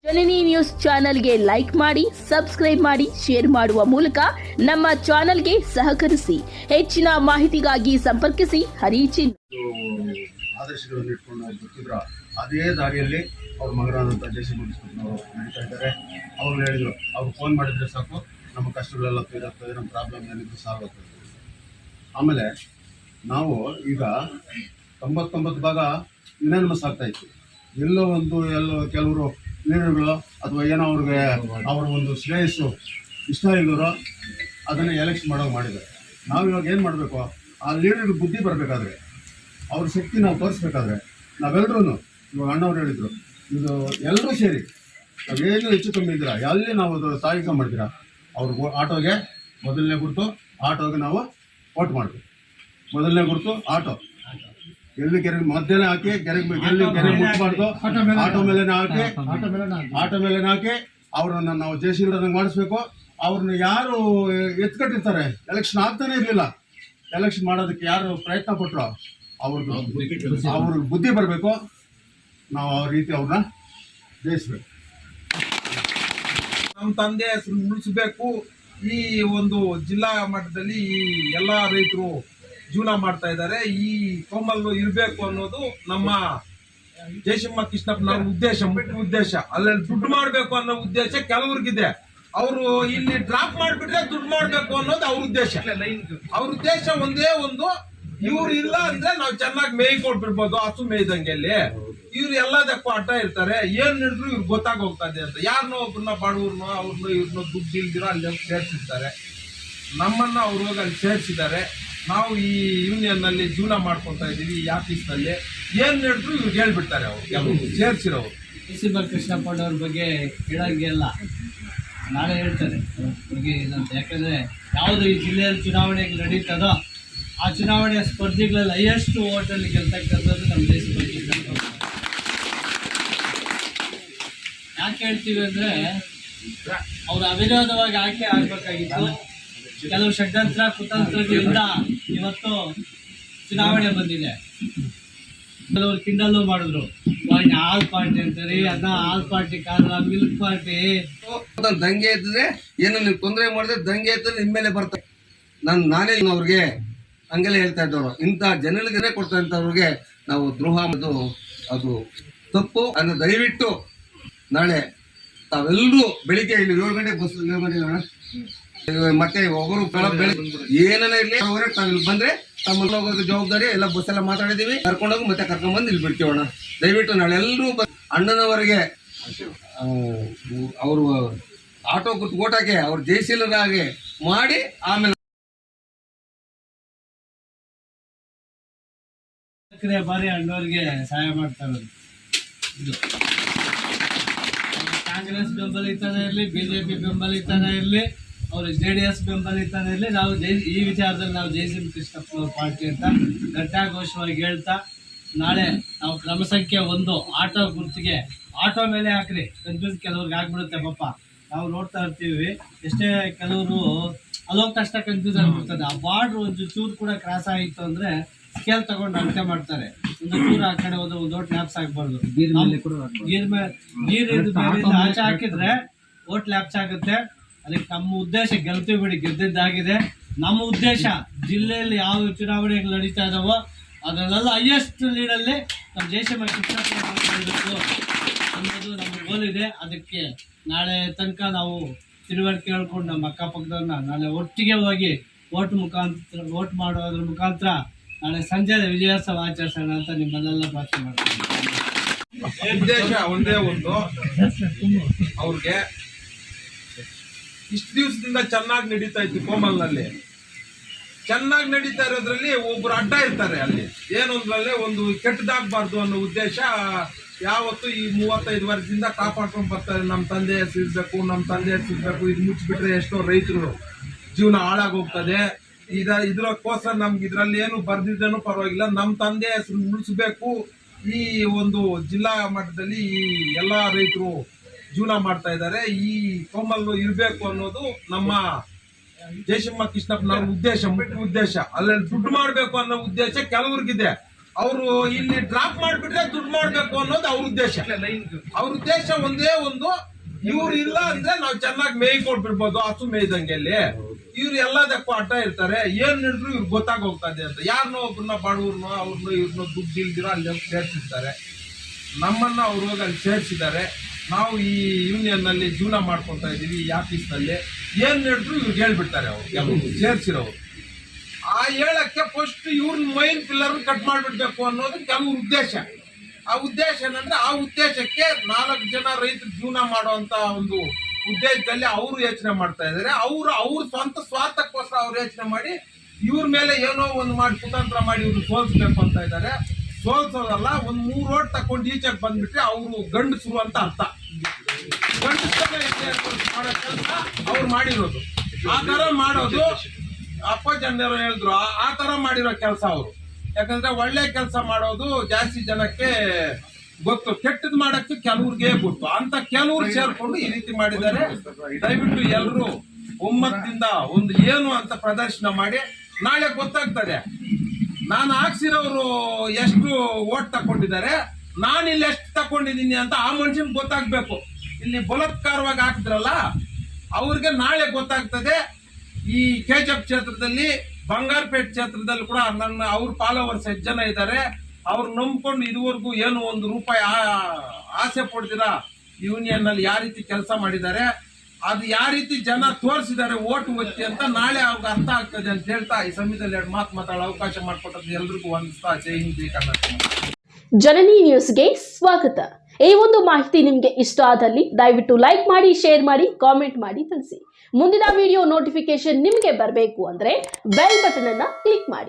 ಜನನಿ news ಚಾನೆಲ್ಗೆ like ಮಾಡಿ, subscribe ಮಾಡಿ, ಶೇರ್ ಮಾಡುವ ಮೂಲಕ ನಮ್ಮ ಚಾನೆಲ್ಗೆ ಸಹಕರಿಸಿ. ಹೆಚ್ಚಿನ ಮಾಹಿತಿಗಾಗಿ ಸಂಪರ್ಕಿಸಿ ಹರಿಚಿನ್. ಆದರ್ಶಗಳನ್ನು ಇಟ್ಕೊಂಡು ಬರ್ತಿದ್ರು. ಅದೇ ದಾರಿಯಲ್ಲಿ ಅವ್ರ ಮಗನಾದಂಥ ಜಯಸಿಂಹನವರು ನಡೀತಾ ಇದ್ದಾರೆ. ಅವ್ರು ಹೇಳಿದರು, ಅವ್ರು ಫೋನ್ ಮಾಡಿದರೆ ಸಾಕು, ನಮ್ಮ ಕಷ್ಟಗಳೆಲ್ಲ ತೀರುತ್ತೆ, ನಮ್ಮ ಪ್ರಾಬ್ಲಮ್ ಏನಿದ್ರು ಸಾಲ್ವ್ ಆಗ್ತದೆ. ಆಮೇಲೆ ನಾವು ಈಗ 99 ಭಾಗ ಯುನಾನಿಮಸ್ ಆಗ್ತಾ ಇತ್ತು. ಎಲ್ಲೋ ಕೆಲವರು ಲೀಡರ್ಗಳು ಅಥವಾ ಏನೋ ಅವರ ಒಂದು ಶ್ರೇಯಸ್ಸು ಇಷ್ಟ ಇಲ್ಲವರು ಅದನ್ನು ಎಲೆಕ್ಷನ್ ಮಾಡೋದು ಮಾಡಿದ್ದಾರೆ. ನಾವು ಇವಾಗ ಏನು ಮಾಡಬೇಕು, ಆ ಲೀಡರ್ಗೆ ಬುದ್ಧಿ ಬರಬೇಕಾದ್ರೆ, ಅವ್ರ ಶಕ್ತಿ ನಾವು ತೋರಿಸ್ಬೇಕಾದ್ರೆ ನಾವೆಲ್ಲರೂ, ಇವಾಗ ಅಣ್ಣವ್ರು ಹೇಳಿದರು, ಇದು ಎಲ್ಲರೂ ಸೇರಿ ನಾವೇನು ಹೆಚ್ಚು ಕಮ್ಮಿ ಇದ್ದೀರಾ ಎಲ್ಲಿ ನಾವು ಅದು ತಾರೀಖ ಮಾಡ್ತೀರಾ, ಅವ್ರಿಗೆ ಆಟೋಗೆ ಮೊದಲನೇ ಗುರುತು, ಆಟೋಗೆ ನಾವು ವೋಟ್ ಮಾಡಬೇಕು. ಮೊದಲನೇ ಗುರುತು ಆಟೋ, ಎಲ್ಲಿ ಕೆರೆಗೆ ಮಧ್ಯೆ ಹಾಕಿ ಕೆರೆಗೆ ಮುಟ್ಬಾರ್ದು, ಆಟೋ ಮೇಲೆ ಹಾಕಿ ಅವ್ರನ್ನ ನಾವು ಜಯಶೀಲರಂಗೆ ಮಾಡಿಸ್ಬೇಕು. ಅವ್ರನ್ನ ಯಾರು ಎತ್ಕಟ್ಟಿರ್ತಾರೆ, ಎಲೆಕ್ಷನ್ ಆಗ್ತಾನೆ ಇರಲಿಲ್ಲ, ಎಲೆಕ್ಷನ್ ಮಾಡೋದಕ್ಕೆ ಯಾರು ಪ್ರಯತ್ನ ಪಟ್ಟರು ಅವ್ರಿಗೆ ಬುದ್ಧಿ ಬರಬೇಕು. ನಾವು ಆ ರೀತಿ ಅವ್ರನ್ನ ಜಯಿಸ್ಬೇಕು. ನಮ್ಮ ತಂದೆ ಹೆಸರು ಉಳಿಸಬೇಕು. ಈ ಒಂದು ಜಿಲ್ಲಾ ಮಟ್ಟದಲ್ಲಿ ಈ ಎಲ್ಲ ರೈತರು ಜೀವನ ಮಾಡ್ತಾ ಇದ್ದಾರೆ. ಈ ಕೋಮಲ್ಲು ಇರಬೇಕು ಅನ್ನೋದು ನಮ್ಮ ಜಯಸಿಂಹ ಕೃಷ್ಣಪ್ಪನವ್ರ ಉದ್ದೇಶ. ಅಲ್ಲಿ ದುಡ್ಡು ಮಾಡಬೇಕು ಅನ್ನೋ ಉದ್ದೇಶ ಕೆಲವ್ರಿಗಿದೆ. ಅವರು ಇಲ್ಲಿ ಡ್ರಾಪ್ ಮಾಡಿಬಿಟ್ರೆ ದುಡ್ಡು ಮಾಡಬೇಕು ಅನ್ನೋದು ಅವ್ರ ಉದ್ದೇಶ. ಅವ್ರ ಉದ್ದೇಶ ಒಂದೇ ಒಂದು, ಇವ್ರು ಇಲ್ಲ ಅಂದ್ರೆ ನಾವು ಚೆನ್ನಾಗಿ ಮೇಯ್ ಕೊಟ್ಬಿಡ್ಬೋದು, ಹಸು ಮೇಯ್ದಂಗೆ. ಅಲ್ಲಿ ಇವ್ರು ಎಲ್ಲದಕ್ಕೂ ಅಡ್ಡ ಇರ್ತಾರೆ. ಏನ್ ಹಿಡಿದ್ರು ಇವ್ರು ಗೊತ್ತಾಗೋಗ್ತದೆ ಅಂತ. ಯಾರನ್ನೋ ಒಬ್ಬರನ್ನ ಬಡವ್ರನ್ನೋ ಅವ್ರನ್ನೋ ಇವ್ರನ್ನೋ ದುಡ್ಡು ಇಲ್ದಿರೋ ಅಲ್ಲಿ ಸೇರಿಸಿರ್ತಾರೆ. ನಮ್ಮನ್ನ ಅವ್ರು ಹೋಗಿ ಅಲ್ಲಿ ಸೇರಿಸಿದ್ದಾರೆ. ನಾವು ಈ ಯೂನಿಯನ್ ನಲ್ಲಿ ಜೀವನ ಮಾಡ್ಕೊತಾ ಇದೀವಿ. ಈ ಆಫೀಸ್ನಲ್ಲಿ ಏನ್ ಹೇಳಿದ್ರು ಇವ್ರಿಗೆ ಹೇಳ್ಬಿಡ್ತಾರೆ. ಅವ್ರು ಕೆಲವರು ಸೇರಿಸಿರೋರು. ಜಯಸಿಂಹ ಕೃಷ್ಣಪ್ಪನವ್ರ ಬಗ್ಗೆ ಹೇಳಂಗೆಲ್ಲ ನಾಳೆ ಹೇಳ್ತಾರೆ ಬಗ್ಗೆ ಇದಂತ. ಯಾಕಂದ್ರೆ ಯಾವುದು ಈ ಜಿಲ್ಲೆಯಲ್ಲಿ ಚುನಾವಣೆಗೆ ನಡೀತದೋ ಆ ಚುನಾವಣೆಯ ಸ್ಪರ್ಧಿಗಳಲ್ಲಿ ಹೈಯೆಸ್ಟ್ ಓಟಲ್ಲಿ ಗೆಲ್ತಕ್ಕಂಥದ್ದು ನಮ್ಮ ಜಯಸಿಂಹ ಕೃಷ್ಣಪ್ಪ. ಯಾಕೆ ಹೇಳ್ತೀವಿ ಅಂದ್ರೆ ಅವ್ರು ಅವಿರೋಧವಾಗಿ ಆಯ್ಕೆ ಆಗ್ಬೇಕಾಗಿತ್ತು. ಕೆಲವು ಷಡ್ಯಂತ್ರ ಕುತಂತ್ರಗಳಿಂದ ಇವತ್ತು ಚುನಾವಣೆ ಬಂದಿದೆ. ಕೆಲವರು ಕಿಂಡಲ್ಲು ಮಾಡಿದ್ರು, ಆಲ್ ಪಾರ್ಟಿ ಅಂತಾರೆ, ಅದ ಆಲ್ ಪಾರ್ಟಿ ಕಾರಣ ಮಿಲ್ಕ್ ಪಾರ್ಟಿ. ದಂಗೆ ಇದ್ರೆ ಏನು ನೀವು ತೊಂದರೆ ಮಾಡಿದ್ರೆ ದಂಗೆ ಇದ್ರೆ ನಿಮ್ಮ ಮೇಲೆ ಬರ್ತದೆ. ನಾನೇ ಅವ್ರಿಗೆ ಹಂಗೆಲ್ಲ ಹೇಳ್ತಾ ಇದ್ದವರು. ಇಂಥ ಜನಗಳಿಗೆ ಕೊಡ್ತಾ ಇದ್ದವ್ರಿಗೆ ನಾವು ದ್ರೋಹ ಮಾಡೋದು ಅದು ತಪ್ಪು. ಅದನ್ನು ದಯವಿಟ್ಟು ನಾಳೆ ತಾವೆಲ್ಲರೂ ಬೆಳಿಗ್ಗೆ ಇಲ್ಲಿ 7 ಗಂಟೆಗೆ ಬಸ್, 7 ಗಂಟೆ ಮತ್ತೆ ಒಬ್ಬರು ಏನನ್ನ ಇರ್ಲಿ ತಾವಿಲ್ಲಿ ಬಂದ್ರೆ ತಮ್ಮಲ್ಲಿ ಹೋಗೋದು ಜವಾಬ್ದಾರಿ. ಎಲ್ಲ ಬಸ್ ಎಲ್ಲ ಮಾತಾಡಿದೀವಿ, ಕರ್ಕೊಂಡೋಗಿ ಮತ್ತೆ ಕರ್ಕೊಂಡ್ಬಂದು ಇಲ್ಲಿ ಬಿಡ್ತೀವಣ್ಣ. ದಯವಿಟ್ಟು ನಾಳೆ ಎಲ್ಲರೂ ಅಣ್ಣನವರಿಗೆ ಅವರು ಆಟೋ ಗುರ್ತು ಓಟಾಕೆ ಅವ್ರು ಜಯಶೀಲರಾಗಿ ಮಾಡಿ ಆಮೇಲೆ ಬಾರಿ ಅಣ್ಣವ್ರಿಗೆ ಸಹಾಯ ಮಾಡ್ತಾರೆ. ಇದು ಕಾಂಗ್ರೆಸ್ ಬೆಂಬಲಿತನೇ ಇರಲಿ, ಬಿಜೆಪಿ ಬೆಂಬಲಿತನೇ ಇರಲಿ, ಅವರು JDS ಬೆಂಬಲಿತನೇ ಇರಲಿ, ನಾವು ಈ ವಿಚಾರದಲ್ಲಿ ನಾವು ಜಯಸಿಂಹ ಕೃಷ್ಣಪ್ಪ ಪಾರ್ಟಿ ಅಂತ ಘಂಟಾಘೋಷವಾಗಿ ಹೇಳ್ತಾ, ನಾಳೆ ನಾವು ಕ್ರಮ ಸಂಖ್ಯೆ 1 ಆಟೋ ಗುರ್ತಿಗೆ ಆಟೋ ಮೇಲೆ ಹಾಕ್ರಿ. ಕನ್ಫ್ಯೂಸ್ ಕೆಲವ್ರಿಗೆ ಆಗ್ಬಿಡುತ್ತೆ ಪಾಪ. ನಾವು ನೋಡ್ತಾ ಇರ್ತೀವಿ, ಎಷ್ಟೇ ಕೆಲವರು ಅಲ್ಲೋಗಿ ತಕ್ಷಣ ಕನ್ಫ್ಯೂಸ್ ಆಗ್ಬಿಡ್ತದೆ. ಆ ಬಾರ್ಡ್ರ್ ಒಂದು ಚೂರು ಕೂಡ ಕ್ರಾಸ್ ಆಗಿತ್ತು ಅಂದ್ರೆ ಸ್ಕೇಲ್ ತಗೊಂಡು ಅಳತೆ ಮಾಡ್ತಾರೆ. ಒಂದು ಚೂರು ಆ ಕಡೆ ಹೋದ್ರೆ ಒಂದು ಓಟ್ ಲ್ಯಾಪ್ಸ್ ಆಗ್ಬಾರ್ದು. ನೀರಿನ ಆಚೆ ಹಾಕಿದ್ರೆ ಓಟ್ ಲ್ಯಾಪ್ಸ್ ಆಗುತ್ತೆ. ಅದಕ್ಕೆ ನಮ್ಮ ಉದ್ದೇಶ ಗೆಲ್ತೀವಿ ಬಿಡಿ, ಗೆದ್ದಿದ್ದಾಗಿದೆ. ನಮ್ಮ ಉದ್ದೇಶ ಜಿಲ್ಲೆಯಲ್ಲಿ ಯಾವ ಚುನಾವಣೆಗಳು ನಡೀತಾ ಇದಾವೋ ಅದನ್ನೆಲ್ಲ ಹೈಯೆಸ್ಟ್ ಲೀಡಲ್ಲಿ ನಮ್ಮ ಜಯಸಿಂಹ ಕೃಷ್ಣಪ್ಪ ಗೆಲ್ಲಬೇಕು ಅನ್ನೋದು ನಮ್ಮ ಗೋಲ್ ಇದೆ. ಅದಕ್ಕೆ ನಾಳೆ ತನಕ ನಾವು ತಿಳುವಳಿಕೆ ಹೇಳ್ಕೊಂಡು ನಮ್ಮ ಅಕ್ಕಪಕ್ಕದವ್ರನ್ನ ನಾಳೆ ಒಟ್ಟಿಗೆ ಹೋಗಿ ವೋಟ್ ಮಾಡೋದ್ರ ಮುಖಾಂತರ ನಾಳೆ ಸಂಜೆ ವಿಜಯೋತ್ಸವ ಆಚರಿಸೋಣ ಅಂತ ನಿಮ್ಮನ್ನೆಲ್ಲ ಪ್ರಾರ್ಥನೆ ಮಾಡ್ತೀನಿ. ಉದ್ದೇಶ ಒಂದೇ ಒಂದು, ಅವ್ರಿಗೆ ಇಷ್ಟು ದಿವಸದಿಂದ ಚೆನ್ನಾಗಿ ನಡೀತಾ ಇತ್ತು ಕೋಮಲ್ನಲ್ಲಿ. ಚೆನ್ನಾಗಿ ನಡೀತಾ ಇರೋದ್ರಲ್ಲಿ ಒಬ್ರು ಅಡ್ಡ ಇರ್ತಾರೆ. ಅಲ್ಲಿ ಏನೊಂದ್ರಲ್ಲಿ ಒಂದು ಕೆಟ್ಟದಾಗಬಾರ್ದು ಅನ್ನೋ ಉದ್ದೇಶ ಯಾವತ್ತು ಈ 35 ವರ್ಷದಿಂದ ಕಾಪಾಡ್ಕೊಂಡು ಬರ್ತಾರೆ. ನಮ್ಮ ತಂದೆ ಹೆಸರಿರ್ಬೇಕು, ನಮ್ಮ ತಂದೆ ಹೆಸರಿರ್ಬೇಕು, ಇದು ಮುಚ್ಚಿಬಿಟ್ರೆ ಎಷ್ಟೋ ರೈತರು ಜೀವನ ಹಾಳಾಗೋಗ್ತದೆ. ಇದಕ್ಕೋಸ್ಕರ ನಮ್ಗೆ ಇದ್ರಲ್ಲಿ ಏನು ಬರ್ದಿದ್ದೇನೂ ಪರವಾಗಿಲ್ಲ, ನಮ್ಮ ತಂದೆ ಹೆಸರು ಉಳಿಸ್ಬೇಕು. ಈ ಒಂದು ಜಿಲ್ಲಾ ಮಟ್ಟದಲ್ಲಿ ಈ ಎಲ್ಲ ರೈತರು ಜೀವನ ಮಾಡ್ತಾ ಇದ್ದಾರೆ. ಈ ಕೋಮಲ್ಲು ಇರಬೇಕು ಅನ್ನೋದು ನಮ್ಮ ಜಯಸಿಂಹ ಕೃಷ್ಣಪ್ಪನವ್ರ ಉದ್ದೇಶ. ಅಲ್ಲಿ ದುಡ್ಡು ಮಾಡಬೇಕು ಅನ್ನೋ ಉದ್ದೇಶ ಕೆಲವ್ರಿಗಿದೆ. ಅವರು ಇಲ್ಲಿ ಡ್ರಾಪ್ ಮಾಡಿಬಿಟ್ರೆ ದುಡ್ಡು ಮಾಡ್ಬೇಕು ಅನ್ನೋದು ಅವ್ರ ಉದ್ದೇಶ. ಅವ್ರ ಉದ್ದೇಶ ಒಂದೇ ಒಂದು, ಇವ್ರು ಇಲ್ಲ ಅಂದ್ರೆ ನಾವು ಚೆನ್ನಾಗಿ ಮೇಯ್ ಕೊಟ್ಬಿಡ್ಬೋದು, ಹಸು ಮೇಯ್ದಂಗೆ. ಅಲ್ಲಿ ಇವ್ರು ಎಲ್ಲದಕ್ಕೂ ಅಡ್ಡ ಇರ್ತಾರೆ, ಏನ್ ಹಿಡಿದ್ರು ಇವ್ರು ಗೊತ್ತಾಗೋಗ್ತದೆ ಅಂತ. ಯಾರನ್ನೋ ಒಬ್ಬರನ್ನ ಬಡವ್ರನ್ನೋ ಅವ್ರನ್ನೋ ಇವ್ರನ್ನೋ ದುಡ್ಡು ಇಲ್ದಿರೋ ಅಲ್ಲಿ ಸೇರ್ಸಿರ್ತಾರೆ. ನಮ್ಮನ್ನ ಅವ್ರು ಹೋಗಿ ಅಲ್ಲಿ ಸೇರ್ಸಿದ್ದಾರೆ. ನಾವು ಈ ಯೂನಿಯನ್ ನಲ್ಲಿ ಜೀವನ ಮಾಡ್ಕೊತಾ ಇದೀವಿ. ಈ ಆಫೀಸ್ ನಲ್ಲಿ ಏನ್ ಹೇಳಿದ್ರು ಇವ್ರಿಗೆ ಹೇಳ್ಬಿಡ್ತಾರೆ ಅವ್ರು, ಕೆಲವರು ಸೇರ್ಸಿರೋರು. ಆ ಹೇಳಕ್ಕೆ ಫಸ್ಟ್ ಇವ್ರನ್ನ ಮೈನ್ ಪಿಲ್ಲರ್ ಕಟ್ ಮಾಡ್ಬಿಡ್ಬೇಕು ಅನ್ನೋದು ಕೆಲವ್ರ ಉದ್ದೇಶ. ಆ ಉದ್ದೇಶ ಏನಂದ್ರೆ, ಆ ಉದ್ದೇಶಕ್ಕೆ 4 ಜನ ರೈತರು ಜೀವನ ಮಾಡುವಂತ ಒಂದು ಉದ್ದೇಶದಲ್ಲಿ ಅವರು ಯೋಚನೆ ಮಾಡ್ತಾ ಇದ್ದಾರೆ. ಅವ್ರ ಸ್ವಂತ ಸ್ವಾರ್ಥಕ್ಕೋಸ್ಕರ ಅವ್ರು ಯೋಚನೆ ಮಾಡಿ ಇವ್ರ ಮೇಲೆ ಏನೋ ಒಂದು ಮಾಡಿ ಕುತಂತ್ರ ಮಾಡಿ ಇವ್ರು ಸೋಲ್ಸ್ಬೇಕು ಅಂತ ಇದ್ದಾರೆ. ಸೋಲ್ಸೋದಲ್ಲ, ಒಂದ್ 3 ಓಟ್ ತಕೊಂಡು ಈಚೆಗೆ ಬಂದ್ಬಿಟ್ರೆ ಅವರು ಗಂಡಸರು ಅಂತ ಅರ್ಥ. ಮಾಡೋ ಕೆಲಸ ಅವ್ರು ಮಾಡಿರೋದು, ಆ ತರ ಮಾಡೋದು. ಅಪ್ಪಜನರು ಹೇಳಿದ್ರು ಆ ತರ ಮಾಡಿರೋ ಕೆಲಸ ಅವರು. ಯಾಕಂದ್ರೆ ಒಳ್ಳೆ ಕೆಲಸ ಮಾಡೋದು ಜಾಸ್ತಿ ಜನಕ್ಕೆ ಗೊತ್ತು, ಕೆಟ್ಟದ್ ಮಾಡಕ್ಕೆ ಕೆಲವ್ರಿಗೆ ಗೊತ್ತು. ಅಂತ ಕೆಲವ್ರು ಸೇರ್ಕೊಂಡು ಈ ರೀತಿ ಮಾಡಿದ್ದಾರೆ. ದಯವಿಟ್ಟು ಎಲ್ಲರೂ ಒಮ್ಮತದಿಂದ ಒಂದು ಏನು ಅಂತ ಪ್ರದರ್ಶನ ಮಾಡಿ, ನಾಳೆ ಗೊತ್ತಾಗ್ತದೆ ನಾನು ಹಾಕ್ಸಿರೋರು ಎಷ್ಟು ಓಟ್ ತಕೊಂಡಿದ್ದಾರೆ, ನಾನು ಇಲ್ಲಿ ಎಷ್ಟು ತಕೊಂಡಿದ್ದೀನಿ ಅಂತ ಆ ಮನುಷ್ಯನ್ ಗೊತ್ತಾಗ್ಬೇಕು. ಇಲ್ಲಿ ಬಲಾತ್ಕಾರವಾಗಿ ಹಾಕಿದ್ರಲ್ಲ ಅವ್ರಿಗೆ ನಾಳೆ ಗೊತ್ತಾಗ್ತದೆ. ಈ ಕೆಜಿಎಫ್ ಕ್ಷೇತ್ರದಲ್ಲಿ, ಬಂಗಾರಪೇಟೆ ಕ್ಷೇತ್ರದಲ್ಲಿ ಕೂಡ ಅವ್ರ ಫಾಲೋವರ್ಸ್ 8 ಜನ ಇದ್ದಾರೆ. ಅವ್ರು ನಂಬ್ಕೊಂಡು ಇದುವರೆಗೂ ಏನು 1 ರೂಪಾಯಿ ಆಸೆ ಪಡ್ದಿರಾ ಯೂನಿಯನ್ ನಲ್ಲಿ ಯಾವ ರೀತಿ ಕೆಲಸ ಮಾಡಿದ್ದಾರೆ, ಅದು ಯಾವ ರೀತಿ ಜನ ತೋರಿಸಿದ್ದಾರೆ ಓಟ್ ಒತ್ತಿ ಅಂತ ನಾಳೆ ಅವ್ರಿಗೆ ಅರ್ಥ ಆಗ್ತದೆ ಅಂತ ಹೇಳ್ತಾ ಈ ಸಮಯದಲ್ಲಿ 2 ಮಾತು ಮಾತಾಡೋ ಅವಕಾಶ ಮಾಡಿಕೊಟ್ಟದ್ದು ಎಲ್ರಿಗೂ ವಂದಿಸ್ತಾ ಜೈ ಹಿಂದ್ ಜೈ ಕರ್ನಾಟಕ. ಜನನಿ ನ್ಯೂಸ್ಗೆ ಸ್ವಾಗತ. ಈ ಒಂದು ಮಾಹಿತಿ ನಿಮಗೆ ಇಷ್ಟ ಆದಲ್ಲಿ ದಯವಿಟ್ಟು ಲೈಕ್ ಮಾಡಿ, ಶೇರ್ ಮಾಡಿ, ಕಾಮೆಂಟ್ ಮಾಡಿ ತಿಳಿಸಿ. ಮುಂದಿನ ವಿಡಿಯೋ ನೋಟಿಫಿಕೇಶನ್ ನಿಮಗೆ ಬರಬೇಕು ಅಂದ್ರೆ ಬೆಲ್ ಬಟನ್ ಅನ್ನ ಕ್ಲಿಕ್ ಮಾಡಿ.